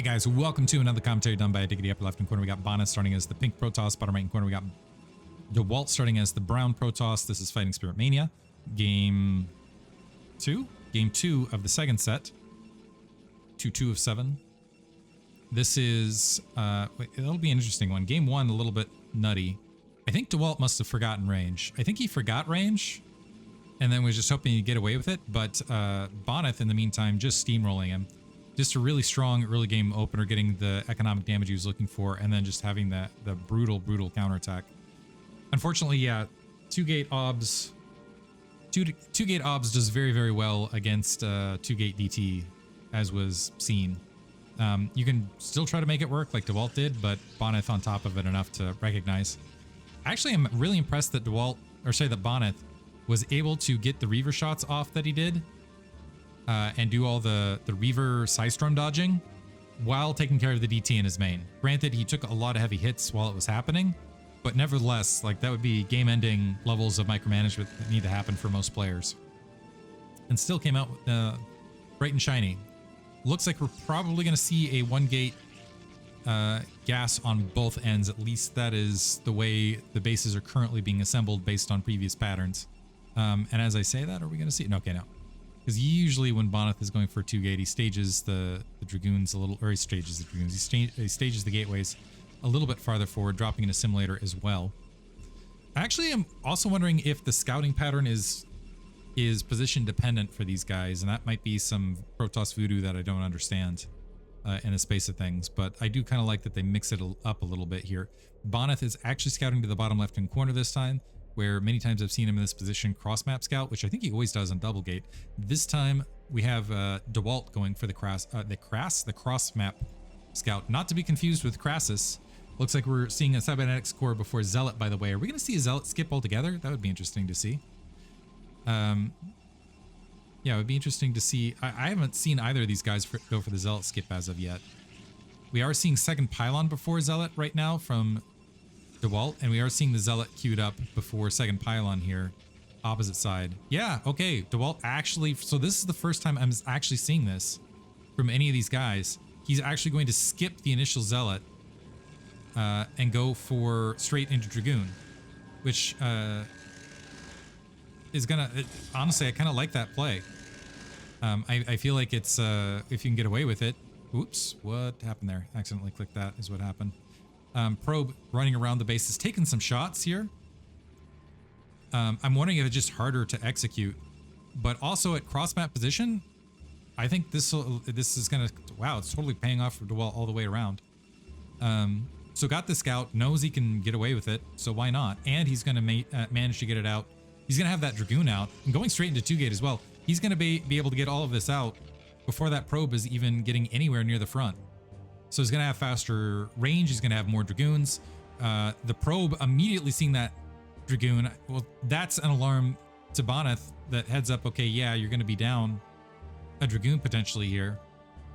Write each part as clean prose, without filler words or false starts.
Hey guys, welcome to another commentary done by Diggity. Upper left hand corner, we got Bonyth starting as the pink Protoss. Bottom right hand corner, we got Dewalt starting as the brown Protoss. This is Fighting Spirit Mania. Game 2 of the second set. 2 of 7. This is, it'll be an interesting one. Game 1, a little bit nutty. I think Dewalt must have forgotten range. I think he forgot range and then was just hoping he'd get away with it. But Bonyth, in the meantime, just steamrolling him. Just a really strong early game opener, getting the economic damage he was looking for, and then just having the brutal counterattack. Unfortunately, yeah, 2-gate OBS. 2-gate OBS does very well against 2-gate DT, as was seen. You can still try to make it work like Dewalt did, but Bonyth on top of it enough to recognize. Actually, I'm really impressed that that Bonyth was able to get the Reaver shots off that he did. And do all the Reaver Psystorm dodging while taking care of the DT in his main. Granted, he took a lot of heavy hits while it was happening, but nevertheless, like, that would be game-ending levels of micromanagement that need to happen for most players. And still came out bright and shiny. Looks like we're probably going to see a 1-gate gas on both ends. At least that is the way the bases are currently being assembled based on previous patterns. And as I say that, are we going to see it? No, okay, no. Because usually when Bonyth is going for 2-gate, he stages the Dragoons a little, or he stages the Dragoons, he stages the gateways a little bit farther forward, dropping an assimilator as well. Actually, I'm also wondering if the scouting pattern is position dependent for these guys, and that might be some Protoss voodoo that I don't understand in the space of things, but I do kind of like that they mix it up a little bit here. Bonyth is actually scouting to the bottom left-hand corner this time, where many times I've seen him in this position cross-map scout, which I think he always does on double gate. This time we have Dewalt going for the cross-map scout, not to be confused with Crassus. Looks like we're seeing a cybernetics core before Zealot, by the way. Are we going to see a Zealot skip altogether? That would be interesting to see. Yeah, it would be interesting to see. I haven't seen either of these guys go for the Zealot skip as of yet. We are seeing second pylon before Zealot right now from Dewalt, and we are seeing the Zealot queued up before second pylon here, opposite side. Yeah, okay, Dewalt actually, so this is the first time I'm actually seeing this from any of these guys. He's actually going to skip the initial Zealot and go for straight into Dragoon, which is gonna, honestly, I kind of like that play. I feel like it's, if you can get away with it. Oops, what happened there? Accidentally clicked that is what happened. Probe running around the base is taking some shots here. I'm wondering if it's just harder to execute, but also at cross map position, I think this is gonna, wow, it's totally paying off for Dewalt all the way around. So got the scout, knows he can get away with it, so why not? And he's gonna manage to get it out. He's gonna have that Dragoon out and going straight into 2-gate as well. He's gonna be able to get all of this out before that probe is even getting anywhere near the front. So he's going to have faster range. He's going to have more Dragoons. The probe immediately seeing that Dragoon, well, that's an alarm to Bonyth that heads up, okay, yeah, you're going to be down a Dragoon potentially here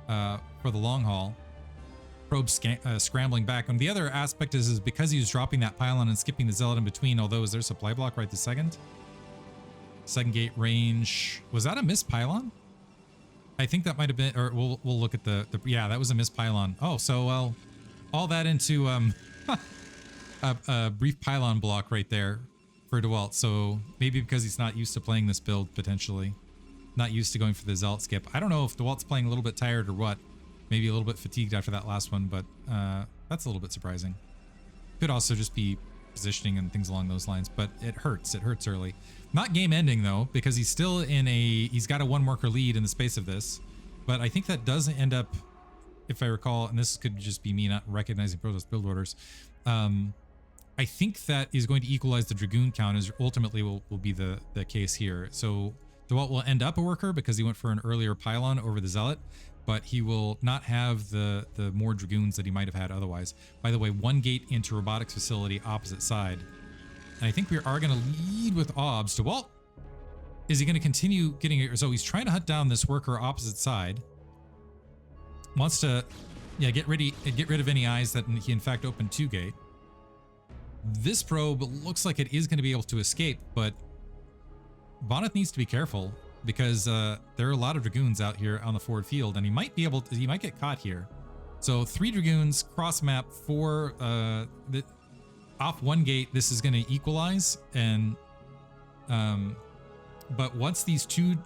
for the long haul. Probe scrambling back. And the other aspect is because he was dropping that pylon and skipping the Zealot in between, although is there supply block right this second? Second gate range. Was that a missed pylon? I think that might have been, or we'll look at the yeah, that was a missed pylon. Oh, so, well, all that into a brief pylon block right there for Dewalt. So maybe because he's not used to playing this build, potentially. Not used to going for the Zealot skip. I don't know if Dewalt's playing a little bit tired or what. Maybe a little bit fatigued after that last one, but that's a little bit surprising. Could also just be positioning and things along those lines, but it hurts. It hurts early. Not game ending though, because he's still in he's got a 1-marker lead in the space of this, but I think that does end up, if I recall, and this could just be me not recognizing Protoss build orders, I think that is going to equalize the Dragoon count, as ultimately will be the case here. So Dewalt will end up a worker because he went for an earlier pylon over the Zealot, but he will not have the more Dragoons that he might have had otherwise. By the way, 1-gate into robotics facility opposite side. And I think we are going to lead with OBS. Dewalt, is he going to continue getting it? So he's trying to hunt down this worker opposite side. Wants to, yeah, get rid of any eyes that he in fact opened 2-gate. This probe looks like it is going to be able to escape, but Bonyth needs to be careful because there are a lot of Dragoons out here on the forward field, and he might get caught here. So 3 Dragoons, cross map, 4, off 1 gate, this is going to equalize. And, but once these two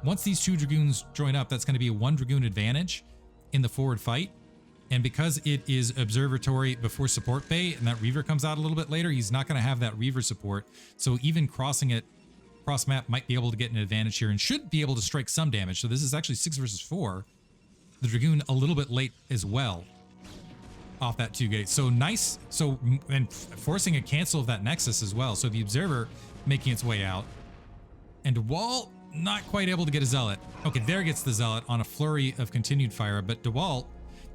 Dragoons join up, that's going to be a 1 Dragoon advantage in the forward fight. And because it is observatory before support bay and that Reaver comes out a little bit later, he's not going to have that Reaver support. So even crossing it cross map might be able to get an advantage here and should be able to strike some damage. So this is actually 6 versus 4. The Dragoon a little bit late as well off that 2 gate. So nice. So, and forcing a cancel of that Nexus as well. So the Observer making its way out. And Dewalt not quite able to get a Zealot. Okay, there gets the Zealot on a flurry of continued fire, but Dewalt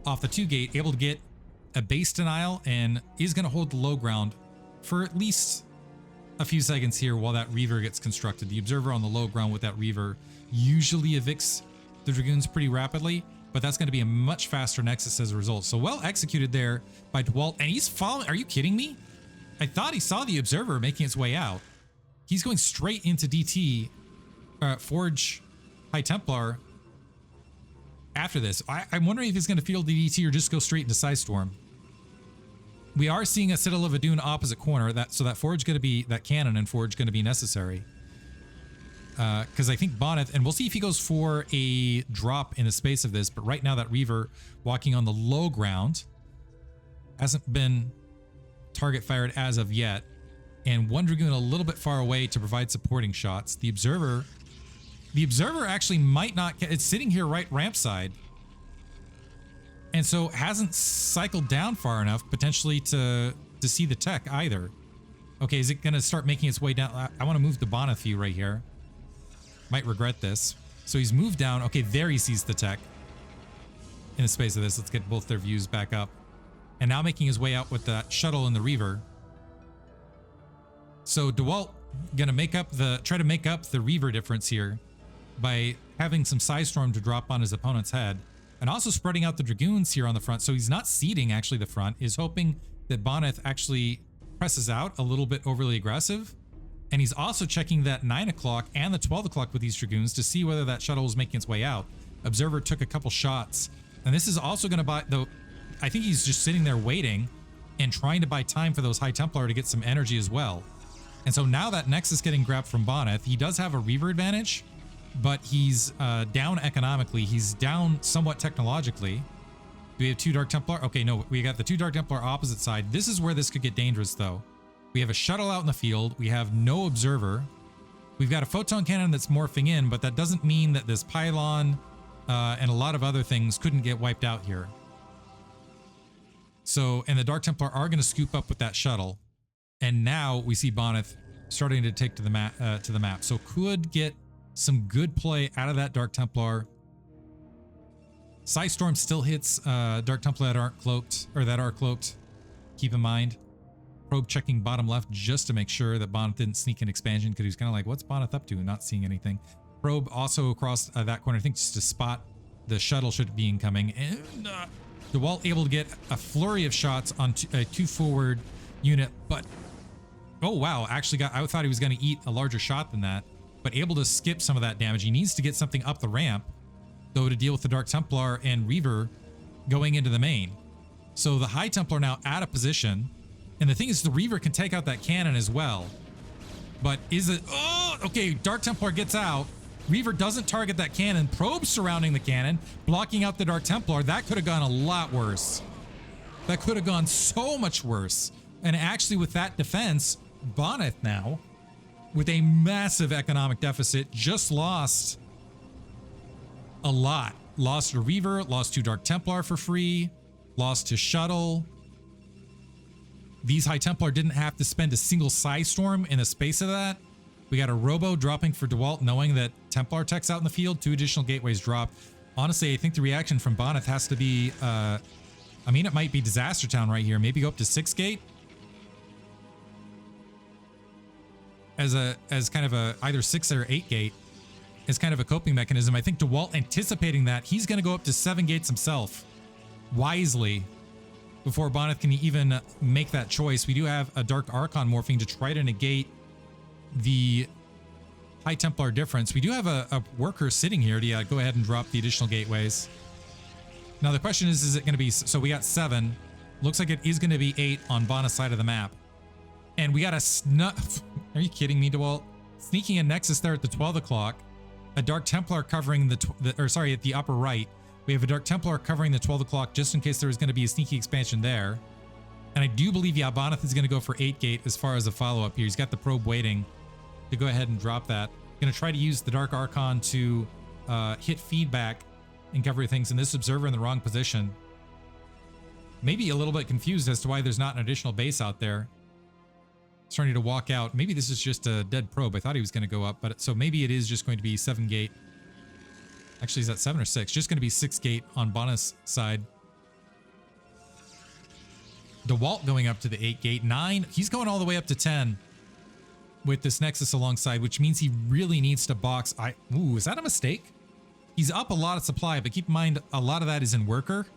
off the 2 gate able to get a base denial and is going to hold the low ground for at least a few seconds here while that Reaver gets constructed. The Observer on the low ground with that Reaver usually evicts the Dragoons pretty rapidly, but that's going to be a much faster Nexus as a result. So well executed there by Dewalt, and he's following. Are you kidding me? I thought he saw the Observer making its way out. He's going straight into DT, Forge High Templar after this. I'm wondering if he's going to field the DT or just go straight into Psystorm. We are seeing a Citadel of Adun opposite corner, so that Forge going to be, that cannon and Forge going to be necessary. Because I think Bonyth, and we'll see if he goes for a drop in the space of this, but right now that Reaver walking on the low ground hasn't been target fired as of yet. And 1 Dragoon a little bit far away to provide supporting shots. The Observer actually might not get, it's sitting here right ramp side. And so hasn't cycled down far enough potentially to see the tech either. Okay, is it going to start making its way down? I want to move the Bonyth view right here. Might regret this. So he's moved down. Okay, there he sees the tech. In the space of this, let's get both their views back up. And now making his way out with that shuttle and the Reaver. So Dewalt going to try to make up the Reaver difference here by having some Psystorm to drop on his opponent's head. And also spreading out the Dragoons here on the front. So he's not seeding actually the front. Is hoping that Bonyth actually presses out a little bit overly aggressive. And he's also checking that 9 o'clock and the 12 o'clock with these Dragoons to see whether that shuttle is making its way out. Observer took a couple shots. And this is also going to buy, though, I think he's just sitting there waiting and trying to buy time for those High Templar to get some energy as well. And so now that Nexus getting grabbed from Bonyth, he does have a Reaver advantage, but he's down economically. He's down somewhat technologically. Do we have 2 Dark Templar? Okay, no, we got the 2 Dark Templar opposite side. This is where this could get dangerous, though. We have a shuttle out in the field. We have no Observer. We've got a photon cannon that's morphing in, but that doesn't mean that this pylon and a lot of other things couldn't get wiped out here. So, and the Dark Templar are going to scoop up with that shuttle. And now we see Bonyth starting to take to the map. So could get some good play out of that Dark Templar. Psystorm still hits Dark Templar that aren't cloaked, or that are cloaked. Keep in mind. Probe checking bottom left just to make sure that Bonyth didn't sneak an expansion, because he was kind of like, what's Bonyth up to? Not seeing anything. Probe also across that corner, I think just to spot the shuttle should be incoming. And Dewalt able to get a flurry of shots on a 2 forward unit, but oh wow, actually I thought he was going to eat a larger shot than that, but able to skip some of that damage. He needs to get something up the ramp, though, to deal with the Dark Templar and Reaver going into the main. So the High Templar now out of position. And the thing is, the Reaver can take out that cannon as well. But is it... Oh, okay, Dark Templar gets out. Reaver doesn't target that cannon. Probe surrounding the cannon, blocking out the Dark Templar. That could have gone a lot worse. That could have gone so much worse. And actually, with that defense, Bonyth now, with a massive economic deficit, just lost a lot. Lost to Reaver, lost to Dark Templar for free, lost to Shuttle. These High Templar didn't have to spend a single Psystorm in the space of that. We got a Robo dropping for Dewalt, knowing that Templar tech's out in the field. 2 additional gateways drop. Honestly, I think the reaction from Bonyth has to be, I mean, it might be Disaster Town right here. Maybe go up to 6 gate. As kind of a either 6 or 8 gate as kind of a coping mechanism. I think Dewalt anticipating that, he's going to go up to 7 gates himself wisely before Bonyth can even make that choice. We do have a Dark Archon morphing to try to negate the High Templar difference. We do have a worker sitting here to go ahead and drop the additional gateways. Now the question is it going to be, so we got 7. Looks like it is going to be 8 on Bonyth's side of the map. And we got a are you kidding me, Dewalt? Sneaking a Nexus there at the 12 o'clock. A Dark Templar covering at the upper right. We have a Dark Templar covering the 12 o'clock just in case there was going to be a sneaky expansion there. And I do believe, yeah, Bonyth is going to go for 8 gate as far as the follow-up here. He's got the probe waiting to go ahead and drop that. Going to try to use the Dark Archon to hit feedback and cover things. And this Observer in the wrong position. Maybe a little bit confused as to why there's not an additional base out there. Starting to walk out. Maybe this is just a dead probe. I thought he was going to go up, but so maybe it is just going to be 7 gate. Actually, is that 7 or 6? Just going to be 6 gate on Bonyth's side. Dewalt going up to the 8 gate. 9. He's going all the way up to 10 with this Nexus alongside, which means he really needs to box. Ooh, is that a mistake? He's up a lot of supply, but keep in mind, a lot of that is in worker.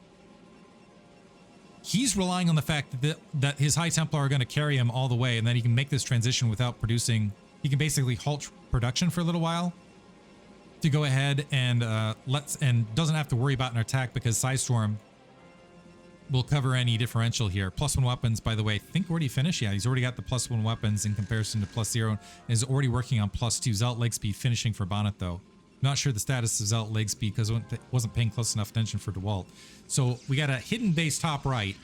He's relying on the fact that his High Templar are going to carry him all the way, and then he can make this transition without producing. He can basically halt production for a little while to go ahead and doesn't have to worry about an attack because Psystorm will cover any differential here. +1 weapons, by the way. I think already finished. Yeah, he's already got the +1 weapons in comparison to +0, and is already working on +2. Zealot leg speed finishing for Bonyth though. Not sure the status of Zealot leg speed because I wasn't paying close enough attention for Dewalt. So we got a hidden base top right.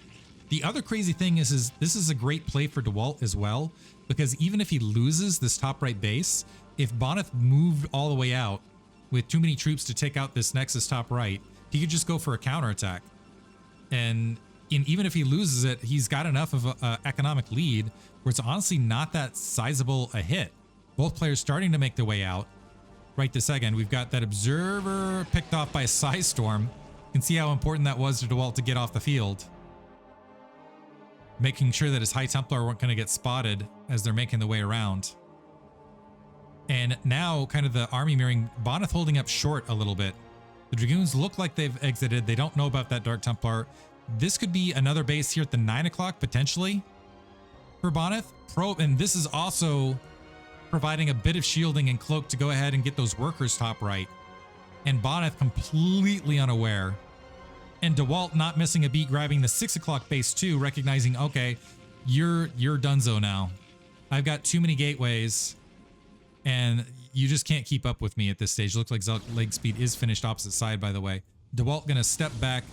The other crazy thing is this is a great play for Dewalt as well, because even if he loses this top right base, if Bonyth moved all the way out with too many troops to take out this Nexus top right, he could just go for a counterattack. And even if he loses it, he's got enough of an economic lead where it's honestly not that sizable a hit. Both players starting to make their way out. Right this second, we've got that Observer picked off by a Psystorm. You can see how important that was to Dewalt to get off the field. Making sure that his High Templar weren't going to get spotted as they're making the way around. And now kind of the army mirroring, Bonyth holding up short a little bit. The Dragoons look like they've exited. They don't know about that Dark Templar. This could be another base here at the 9 o'clock potentially for Bonyth. And this is also providing a bit of shielding and cloak to go ahead and get those workers top right. And Bonyth completely unaware. And Dewalt not missing a beat, grabbing the 6 o'clock base too, recognizing, okay, you're donezo now. I've got too many gateways and you just can't keep up with me at this stage. Looks like Zealot leg speed is finished opposite side, by the way. Dewalt gonna step back.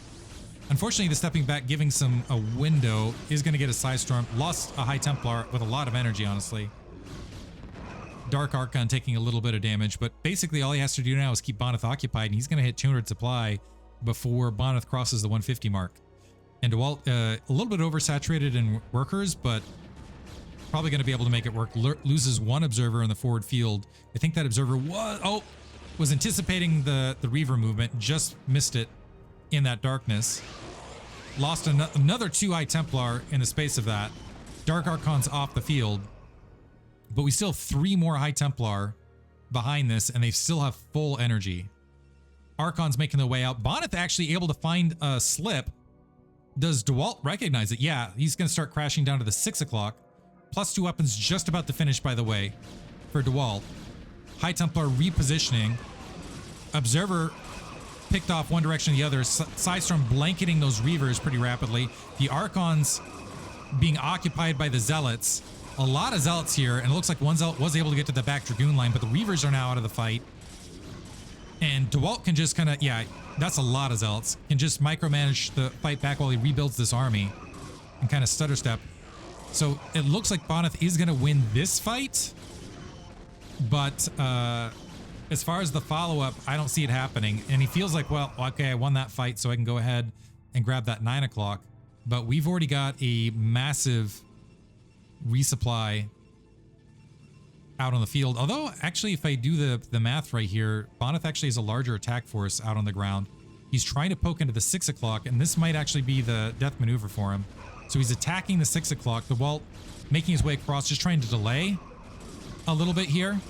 Unfortunately, the stepping back, giving a window, is gonna get a Psystorm. Lost a High Templar with a lot of energy, honestly. Dark Archon taking a little bit of damage, but basically all he has to do now is keep Bonyth occupied, and he's going to hit 200 supply before Bonyth crosses the 150 mark. And Dewalt, a little bit oversaturated in workers, but probably going to be able to make it work. Loses 1 Observer in the forward field. I think that Observer was anticipating the Reaver movement, just missed it in that darkness. Lost another 2 High Templar in the space of that. Dark Archon's off the field. But we still have 3 more High Templar behind this, and they still have full energy. Archon's making their way out. Bonyth actually able to find a slip. Does Dewalt recognize it? Yeah, he's going to start crashing down to the 6 o'clock. +2 weapons just about to finish, by the way, for Dewalt. High Templar repositioning. Observer picked off one direction or the other. Psystorm blanketing those Reavers pretty rapidly. The Archons being occupied by the Zealots. A lot of Zealots here, and it looks like one Zealot was able to get to the back Dragoon line, but the Reavers are now out of the fight. And Dewalt can just kind of, yeah, that's a lot of Zealots, can just micromanage the fight back while he rebuilds this army and kind of stutter step. So it looks like Bonyth is going to win this fight, but as far as the follow-up, I don't see it happening. And he feels like, well, okay, I won that fight, so I can go ahead and grab that 9 o'clock. But we've already got a massive resupply out on the field. Although, actually, if I do the math right here, Bonyth actually has a larger attack force out on the ground. He's trying to poke into the 6 o'clock, and this might actually be the death maneuver for him. So he's attacking the 6 o'clock. Dewalt making his way across, just trying to delay a little bit here.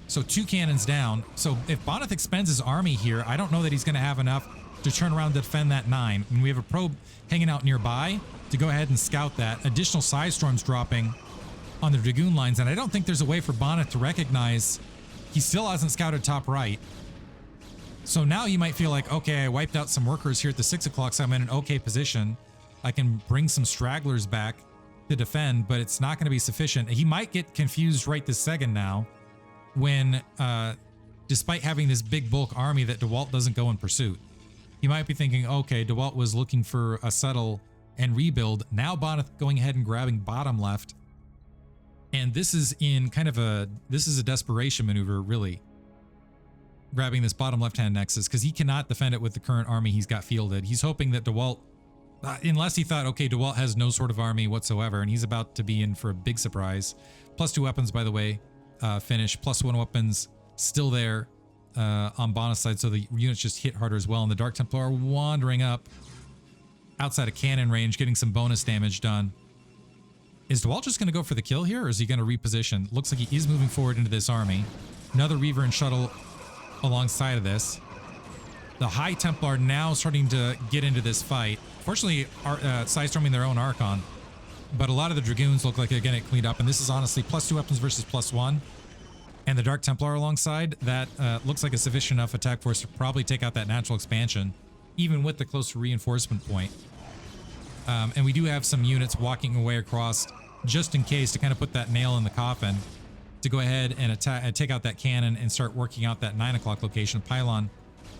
So 2 cannons down. So if Bonyth expends his army here, I don't know that he's going to have enough to turn around to defend that 9. And we have a probe hanging out nearby to go ahead and scout that. Additional Psystorms dropping on the Dragoon lines, and I don't think there's a way for Bonyth to recognize he still hasn't scouted top right. So now you might feel like, okay, I wiped out some workers here at the 6 o'clock, so I'm in an okay position. I can bring some stragglers back to defend, but it's not going to be sufficient. He might get confused right this second now when, despite having this big bulk army, that Dewalt doesn't go in pursuit. He might be thinking, okay, Dewalt was looking for a settle and rebuild. Now Bonyth going ahead and grabbing bottom left. And this is in kind of this is a desperation maneuver, really. Grabbing this bottom left-hand nexus, because he cannot defend it with the current army he's got fielded. He's hoping that Dewalt, unless he thought, okay, Dewalt has no sort of army whatsoever, and he's about to be in for a big surprise. +2 weapons, by the way, finish. +1 weapons still there on Bonyth's side, so the units just hit harder as well. And the Dark Templar wandering up outside of cannon range, getting some bonus damage done. Is Dewalt just going to go for the kill here, or is he going to reposition? Looks like he is moving forward into this army. Another Reaver and Shuttle alongside of this. The High Templar now starting to get into this fight. Fortunately, side-storming their own Archon, but a lot of the Dragoons look like they're getting it cleaned up, and this is honestly +2 weapons versus +1. And the Dark Templar alongside, that looks like a sufficient enough attack force to probably take out that natural expansion, even with the closer reinforcement point. And we do have some units walking away across just in case to kind of put that nail in the coffin, to go ahead and attack and take out that cannon and start working out that 9 o'clock location. Pylon,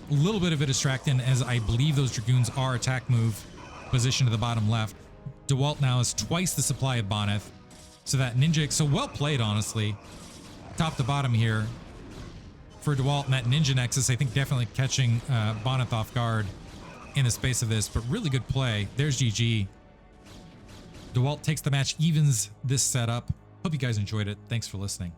a little bit of a distracting, as I believe those Dragoons are attack move position to the bottom left. Dewalt now is twice the supply of Bonyth, so that ninja, so well played, honestly, top to bottom here for Dewalt, and that ninja nexus, I think, definitely catching Bonyth off guard in the space of this, but really good play. There's GG. Dewalt takes the match, evens this setup. Hope you guys enjoyed it. Thanks for listening.